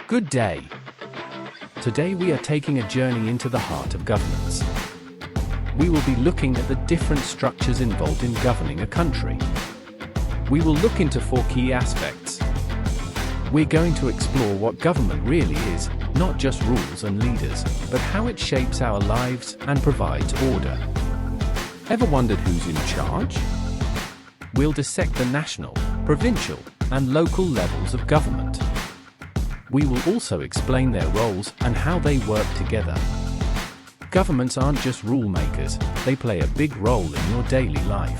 Good day. Today we are taking a journey into the heart of governance. We will be looking at the different structures involved in governing a country. We will look into 4 key aspects. We're going to explore what government really is, not just rules and leaders, but how it shapes our lives and provides order. Ever wondered who's in charge? We'll dissect the national, provincial, and local levels of government. We will also explain their roles and how they work together. Governments aren't just rule makers, they play a big role in your daily life.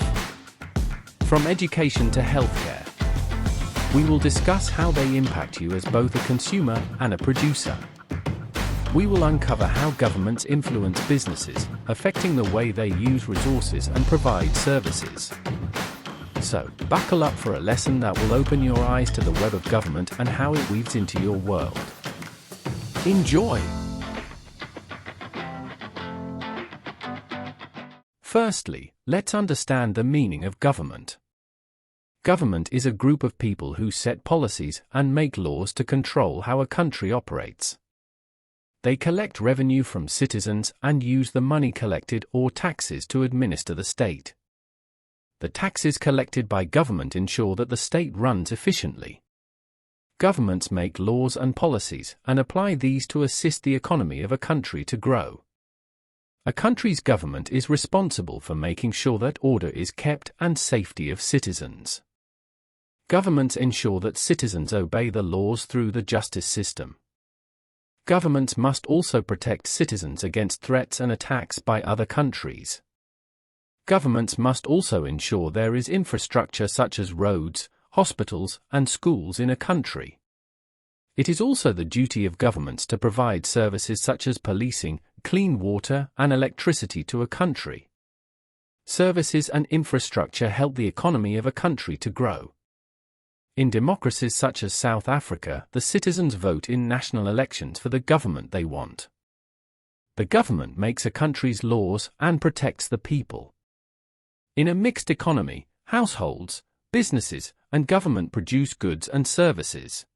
From education to healthcare, we will discuss how they impact you as both a consumer and a producer. We will uncover how governments influence businesses, affecting the way they use resources and provide services. So, buckle up for a lesson that will open your eyes to the web of government and how it weaves into your world. Enjoy! Firstly, let's understand the meaning of government. Government is a group of people who set policies and make laws to control how a country operates. They collect revenue from citizens and use the money collected or taxes to administer the state. The taxes collected by government ensure that the state runs efficiently. Governments make laws and policies and apply these to assist the economy of a country to grow. A country's government is responsible for making sure that order is kept and safety of citizens. Governments ensure that citizens obey the laws through the justice system. Governments must also protect citizens against threats and attacks by other countries. Governments must also ensure there is infrastructure such as roads, hospitals, and schools in a country. It is also the duty of governments to provide services such as policing, clean water, and electricity to a country. Services and infrastructure help the economy of a country to grow. In democracies such as South Africa, the citizens vote in national elections for the government they want. The government makes a country's laws and protects the people. In a mixed economy, households, businesses, and government produce goods and services.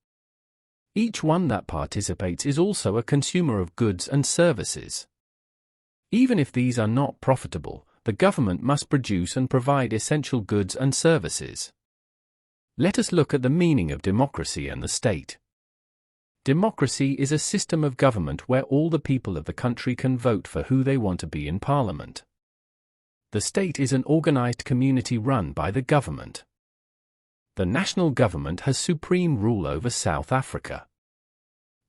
Each one that participates is also a consumer of goods and services. Even if these are not profitable, the government must produce and provide essential goods and services. Let us look at the meaning of democracy and the state. Democracy is a system of government where all the people of the country can vote for who they want to be in parliament. The state is an organized community run by the government. The national government has supreme rule over South Africa.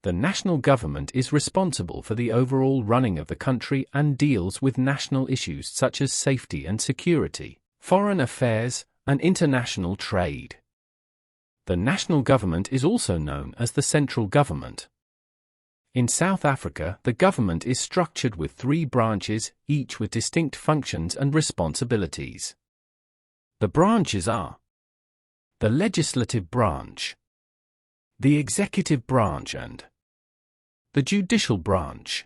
The national government is responsible for the overall running of the country and deals with national issues such as safety and security, foreign affairs, and international trade. The national government is also known as the central government. In South Africa, the government is structured with 3 branches, each with distinct functions and responsibilities. The branches are the legislative branch, the executive branch, and the judicial branch.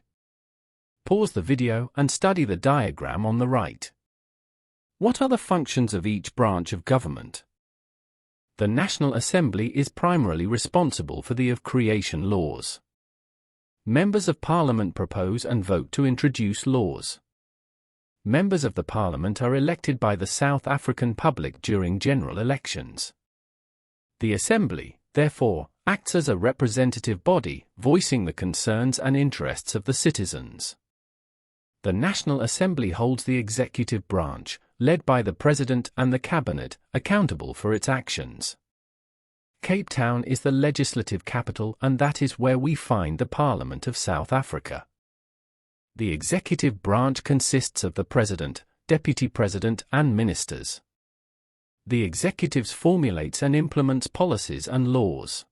Pause the video and study the diagram on the right. What are the functions of each branch of government? The National Assembly is primarily responsible for the creation laws. Members of Parliament propose and vote to introduce laws. Members of the Parliament are elected by the South African public during general elections. The Assembly, therefore, acts as a representative body, voicing the concerns and interests of the citizens. The National Assembly holds the executive branch, led by the President and the Cabinet, accountable for its actions. Cape Town is the legislative capital, and that is where we find the Parliament of South Africa. The executive branch consists of the President, Deputy President, and ministers. The executive formulates and implements policies and laws.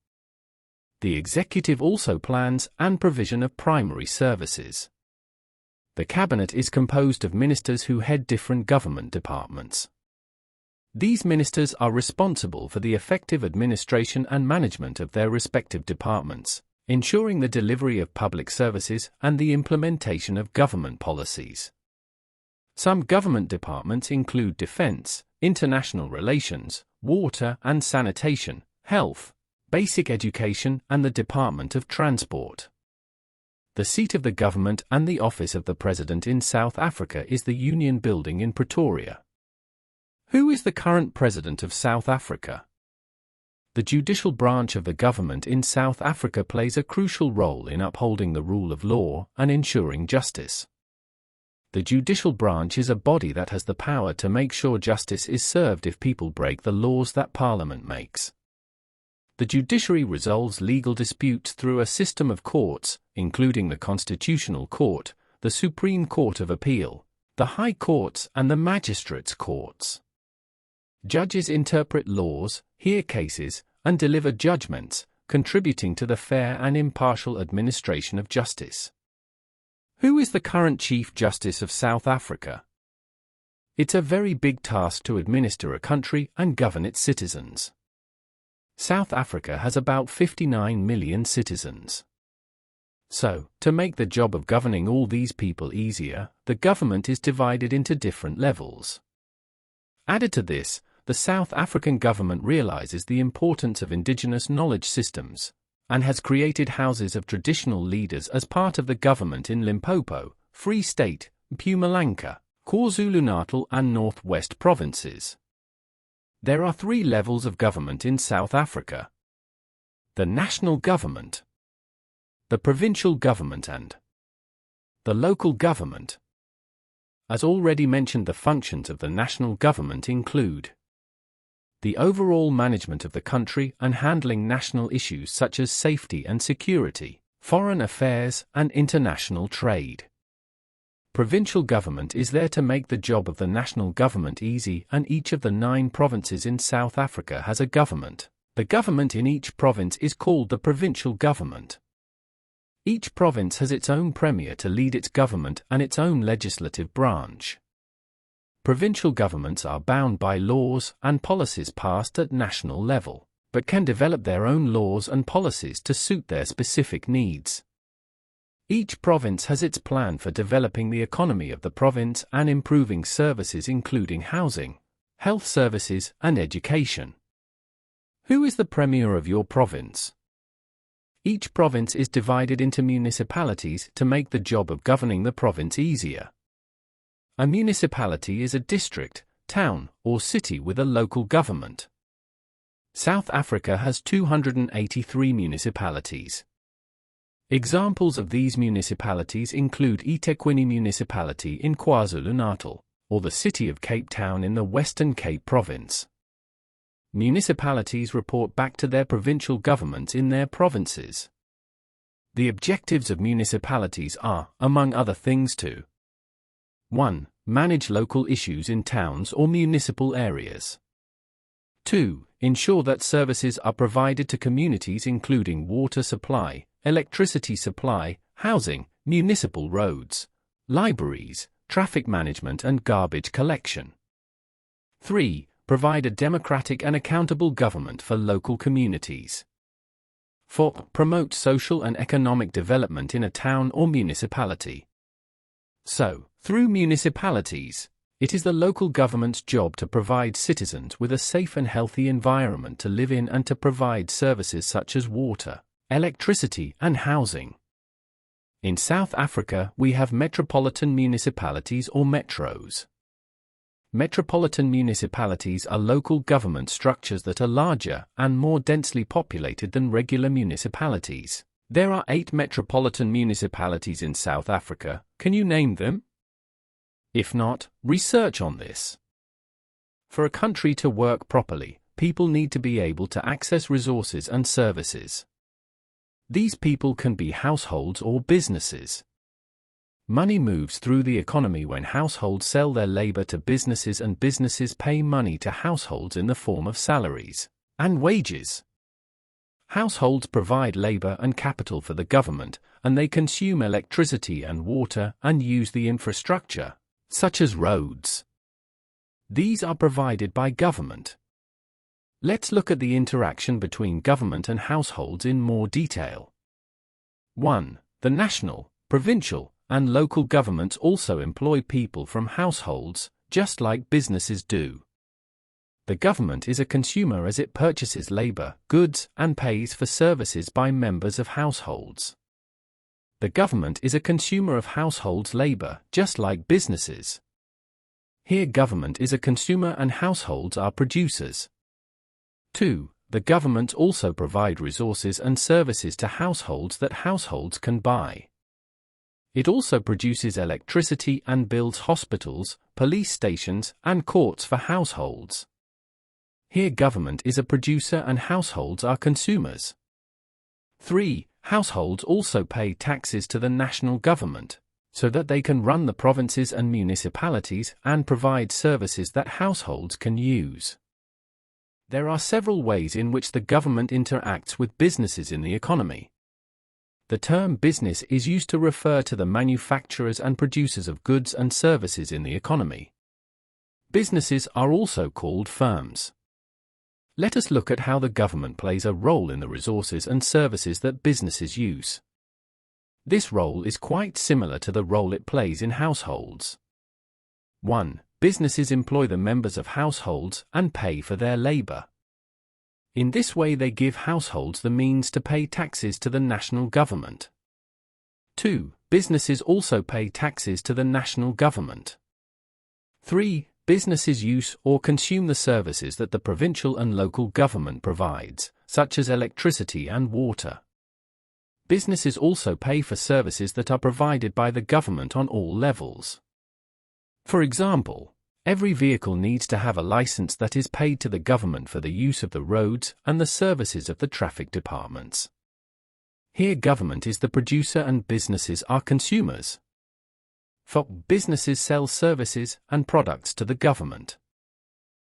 The executive also plans and provision of primary services. The Cabinet is composed of ministers who head different government departments. These ministers are responsible for the effective administration and management of their respective departments, ensuring the delivery of public services and the implementation of government policies. Some government departments include defense, international relations, water and sanitation, health, basic education, and the Department of Transport. The seat of the government and the office of the President in South Africa is the Union Building in Pretoria. Who is the current President of South Africa? The judicial branch of the government in South Africa plays a crucial role in upholding the rule of law and ensuring justice. The judicial branch is a body that has the power to make sure justice is served if people break the laws that Parliament makes. The judiciary resolves legal disputes through a system of courts, including the Constitutional Court, the Supreme Court of Appeal, the High Courts, and the Magistrates' Courts. Judges interpret laws, hear cases, and deliver judgments, contributing to the fair and impartial administration of justice. Who is the current Chief Justice of South Africa? It's a very big task to administer a country and govern its citizens. South Africa has about 59 million citizens. So, to make the job of governing all these people easier, the government is divided into different levels. Added to this, the South African government realizes the importance of indigenous knowledge systems, and has created houses of traditional leaders as part of the government in Limpopo, Free State, Mpumalanga, KwaZulu-Natal and Northwest provinces. There are 3 levels of government in South Africa: the national government, the provincial government, and the local government. As already mentioned, the functions of the national government include the overall management of the country and handling national issues such as safety and security, foreign affairs, and international trade. Provincial government is there to make the job of the national government easy, and each of the 9 provinces in South Africa has a government. The government in each province is called the provincial government. Each province has its own premier to lead its government and its own legislative branch. Provincial governments are bound by laws and policies passed at national level, but can develop their own laws and policies to suit their specific needs. Each province has its plan for developing the economy of the province and improving services including housing, health services, and education. Who is the premier of your province? Each province is divided into municipalities to make the job of governing the province easier. A municipality is a district, town, or city with a local government. South Africa has 283 municipalities. Examples of these municipalities include eThekwini Municipality in KwaZulu-Natal, or the city of Cape Town in the Western Cape Province. Municipalities report back to their provincial governments in their provinces. The objectives of municipalities are, among other things, to 1. Manage local issues in towns or municipal areas. 2. Ensure that services are provided to communities including water supply, electricity supply, housing, municipal roads, libraries, traffic management and garbage collection. 3. Provide a democratic and accountable government for local communities. 4. Promote social and economic development in a town or municipality. So, through municipalities, it is the local government's job to provide citizens with a safe and healthy environment to live in and to provide services such as water, electricity, and housing. In South Africa, we have metropolitan municipalities or metros. Metropolitan municipalities are local government structures that are larger and more densely populated than regular municipalities. There are 8 metropolitan municipalities in South Africa. Can you name them? If not, research on this. For a country to work properly, people need to be able to access resources and services. These people can be households or businesses. Money moves through the economy when households sell their labor to businesses and businesses pay money to households in the form of salaries and wages. Households provide labor and capital for the government, and they consume electricity and water and use the infrastructure, such as roads. These are provided by government. Let's look at the interaction between government and households in more detail. 1. The national, provincial, and local governments also employ people from households, just like businesses do. The government is a consumer as it purchases labor, goods, and pays for services by members of households. The government is a consumer of households' labor, just like businesses. Here government is a consumer and households are producers. 2. The government also provide resources and services to households that households can buy. It also produces electricity and builds hospitals, police stations, and courts for households. Here government is a producer and households are consumers. 3. Households also pay taxes to the national government, so that they can run the provinces and municipalities and provide services that households can use. There are several ways in which the government interacts with businesses in the economy. The term business is used to refer to the manufacturers and producers of goods and services in the economy. Businesses are also called firms. Let us look at how the government plays a role in the resources and services that businesses use. This role is quite similar to the role it plays in households. 1. Businesses employ the members of households and pay for their labor. In this way they give households the means to pay taxes to the national government. 2. Businesses also pay taxes to the national government. 3. Businesses use or consume the services that the provincial and local government provides, such as electricity and water. Businesses also pay for services that are provided by the government on all levels. For example, every vehicle needs to have a license that is paid to the government for the use of the roads and the services of the traffic departments. Here government is the producer and businesses are consumers. For businesses sell services and products to the government.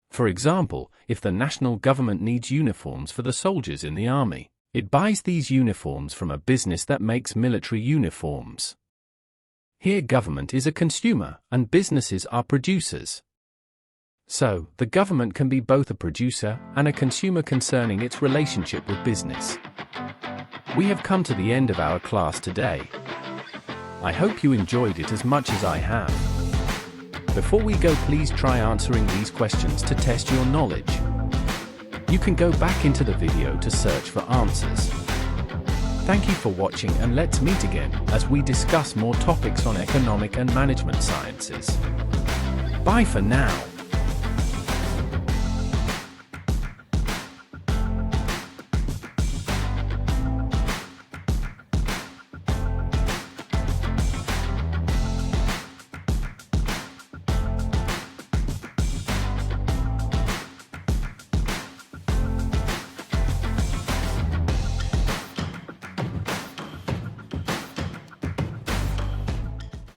For example, if the national government needs uniforms for the soldiers in the army, it buys these uniforms from a business that makes military uniforms. Here government is a consumer and businesses are producers. So, the government can be both a producer and a consumer concerning its relationship with business. We have come to the end of our class today. I hope you enjoyed it as much as I have. Before we go, please try answering these questions to test your knowledge. You can go back into the video to search for answers. Thank you for watching and let's meet again as we discuss more topics on economic and management sciences. Bye for now.